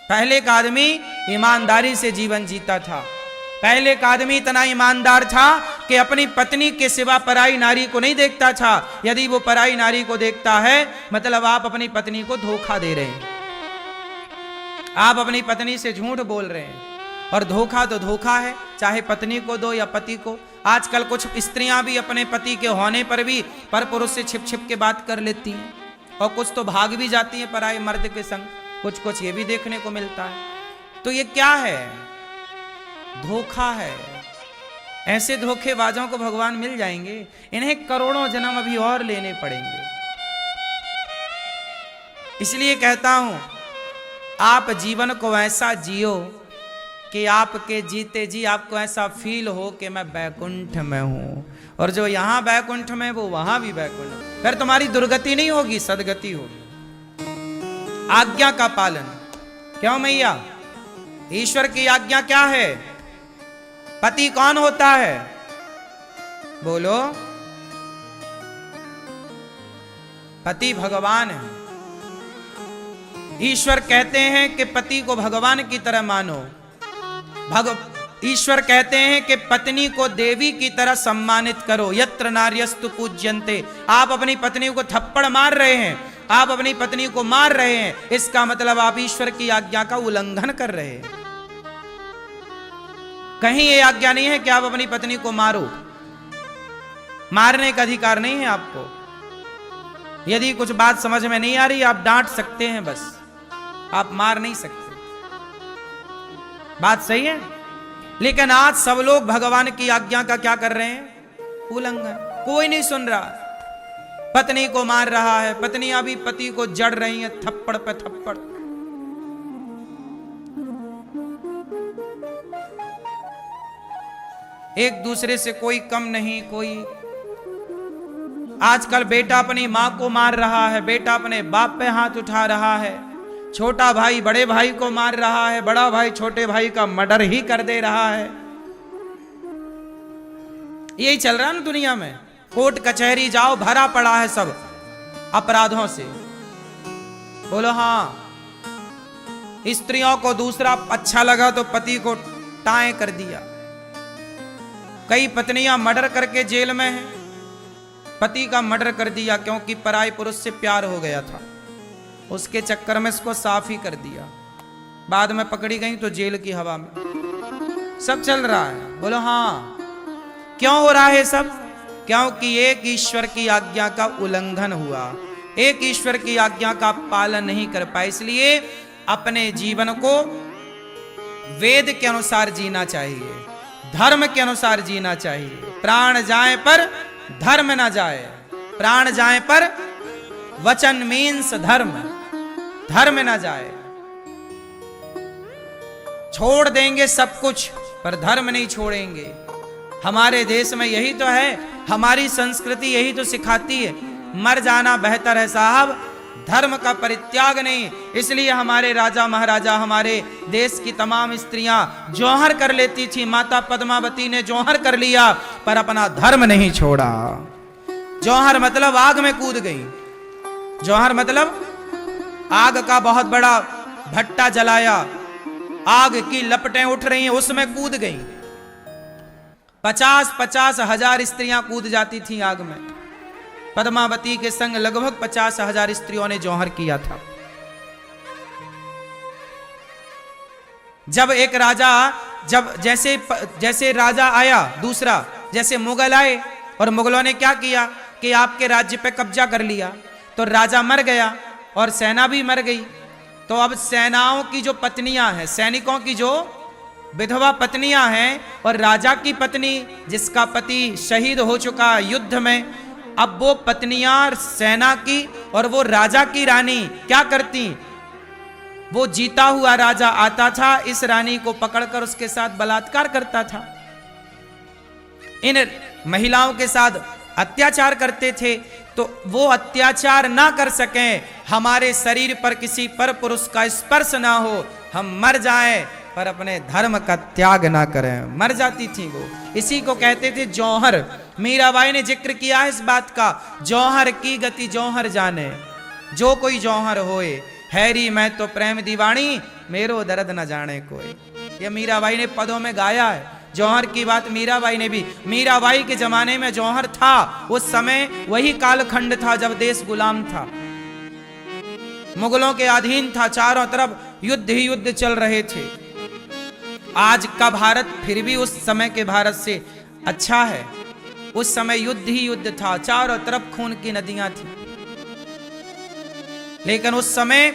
पहले का आदमी ईमानदारी से जीवन जीता था। पहले का आदमी इतना ईमानदार था कि अपनी पत्नी के सिवा पराई नारी को नहीं देखता था। यदि वो पराई नारी को देखता है मतलब आप अपनी पत्नी को धोखा दे रहे हैं, आप अपनी पत्नी से झूठ बोल रहे हैं। और धोखा तो धोखा है, चाहे पत्नी को दो या पति को। आजकल कुछ स्त्रियां भी अपने पति के होने पर भी पर पुरुष से छिप छिप के बात कर लेती हैं, और कुछ तो भाग भी जाती हैं पराये मर्द के संग। कुछ कुछ ये भी देखने को मिलता है। तो ये क्या है? धोखा है। ऐसे धोखेबाजों को भगवान मिल जाएंगे, इन्हें करोड़ों जन्म अभी और लेने पड़ेंगे। इसलिए कहता हूं आप जीवन को ऐसा जियो कि आपके जीते जी आपको ऐसा फील हो कि मैं बैकुंठ में हूं, और जो यहां बैकुंठ में वो वहां भी बैकुंठ। फिर तुम्हारी दुर्गति नहीं होगी, सदगति होगी। आज्ञा का पालन। क्यों मैया? ईश्वर की आज्ञा क्या है? पति कौन होता है? बोलो। पति भगवान है। ईश्वर कहते हैं कि पति को भगवान की तरह मानो। ईश्वर कहते हैं कि पत्नी को देवी की तरह सम्मानित करो। यत्र नार्यस्तु पूज्यन्ते। आप अपनी पत्नी को थप्पड़ मार रहे हैं, आप अपनी पत्नी को मार रहे हैं, इसका मतलब आप ईश्वर की आज्ञा का उल्लंघन कर रहे हैं। कहीं ये आज्ञा नहीं है कि आप अपनी पत्नी को मारो। मारने का अधिकार नहीं है आपको। यदि कुछ बात समझ में नहीं आ रही आप डांट सकते हैं, बस आप मार नहीं सकते। बात सही है। लेकिन आज सब लोग भगवान की आज्ञा का क्या कर रहे हैं? उल्लंघन। कोई नहीं सुन रहा। पत्नी को मार रहा है, पत्नियां भी पति को जड़ रही हैं थप्पड़ पे थप्पड़। एक दूसरे से कोई कम नहीं। कोई आजकल बेटा अपनी मां को मार रहा है, बेटा अपने बाप पे हाथ उठा रहा है, छोटा भाई बड़े भाई को मार रहा है, बड़ा भाई छोटे भाई का मर्डर ही कर दे रहा है। यही चल रहा है ना दुनिया में। कोर्ट कचहरी जाओ, भरा पड़ा है सब अपराधों से। बोलो हाँ। स्त्रियों को दूसरा अच्छा लगा तो पति को टाए कर दिया। कई पत्नियां मर्डर करके जेल में हैं। पति का मर्डर कर दिया क्योंकि पराये पुरुष से प्यार हो गया था, उसके चक्कर में इसको साफ ही कर दिया। बाद में पकड़ी गई तो जेल की हवा में। सब चल रहा है। बोलो हाँ। क्यों हो रहा है सब? क्योंकि एक ईश्वर की आज्ञा का उल्लंघन हुआ, एक ईश्वर की आज्ञा का पालन नहीं कर पाए। इसलिए अपने जीवन को वेद के अनुसार जीना चाहिए, धर्म के अनुसार जीना चाहिए। प्राण जाए पर धर्म ना जाए। प्राण जाए पर वचन मीन्स धर्म, धर्म ना जाए। छोड़ देंगे सब कुछ पर धर्म नहीं छोड़ेंगे। हमारे देश में यही तो है, हमारी संस्कृति यही तो सिखाती है। मर जाना बेहतर है साहब, धर्म का परित्याग नहीं। इसलिए हमारे राजा महाराजा, हमारे देश की तमाम स्त्रियां जौहर कर लेती थी। माता पद्मावती ने जौहर कर लिया पर अपना धर्म नहीं छोड़ा। जौहर मतलब आग में कूद गई। जौहर मतलब आग का बहुत बड़ा भट्टा जलाया, आग की लपटें उठ रही हैं, उसमें कूद गई। 50-50 हजार स्त्रियां कूद जाती थी आग में। पद्मावती के संग लगभग 50,000 स्त्रियों ने जौहर किया था। जब एक राजा, जब जैसे राजा आया दूसरा, जैसे मुगल आए और मुगलों ने क्या किया कि आपके राज्य पे कब्जा कर लिया, तो राजा मर गया और सेना भी मर गई। तो अब सेनाओं की जो पत्नियां हैं, सैनिकों की जो विधवा पत्नियां हैं और राजा की पत्नी जिसका पति शहीद हो चुका युद्ध में, अब वो पत्नियां सेना की और वो राजा की रानी क्या करती? वो जीता हुआ राजा आता था, इस रानी को पकड़कर उसके साथ बलात्कार करता था, इन महिलाओं के साथ अत्याचार करते थे। तो वो अत्याचार ना कर सकें, हमारे शरीर पर किसी पर पुरुष का स्पर्श ना हो, हम मर जाएं पर अपने धर्म का त्याग ना करें। मर जाती थी वो। इसी को कहते थे जौहर। मीराबाई ने जिक्र किया है इस बात का, जौहर की गति जौहर जाने, जो कोई जौहर होए। हैरी मैं तो प्रेम दीवानी, मेरो दर्द न जाने कोई। ये मीराबाई ने पदों में गाया है। जौहर की बात मीराबाई ने भी, मीराबाई के जमाने में जौहर था, उस समय वही कालखंड था जब देश गुलाम था, मुगलों के अधीन था, चारों तरफ युद्ध ही युद्ध चल रहे थे। आज का भारत फिर भी उस समय के भारत से अच्छा है। उस समय युद्ध ही युद्ध था, चारों तरफ खून की नदियां थी, लेकिन उस समय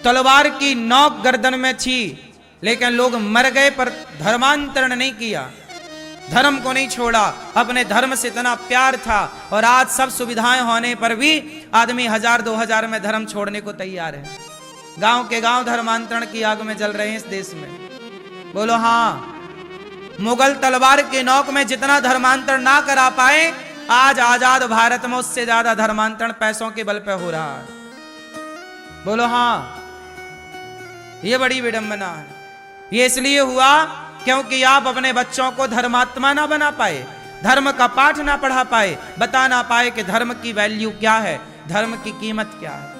तलवार की नोक गर्दन में थी, लेकिन लोग मर गए पर धर्मांतरण नहीं किया, धर्म को नहीं छोड़ा, अपने धर्म से इतना प्यार था। और आज सब सुविधाएं होने पर भी आदमी 1000-2000 में धर्म छोड़ने को तैयार है। गांव के गांव धर्मांतरण की आग में जल रहे हैं इस देश में। बोलो हाँ। मुगल तलवार के नोक में जितना धर्मांतरण ना करा पाए, आज आजाद भारत में उससे ज्यादा धर्मांतरण पैसों के बल पे हो रहा है। बोलो हाँ। ये बड़ी विडंबना है। ये इसलिए हुआ क्योंकि आप अपने बच्चों को धर्मात्मा ना बना पाए, धर्म का पाठ ना पढ़ा पाए, बता ना पाए कि धर्म की वैल्यू क्या है, धर्म की कीमत क्या है।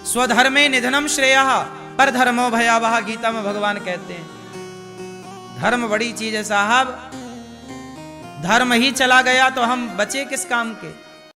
स्वधर्मे निधनम श्रेयः पर धर्मो भयावह, गीता में भगवान कहते हैं। धर्म बड़ी चीज है साहब, धर्म ही चला गया तो हम बचे किस काम के।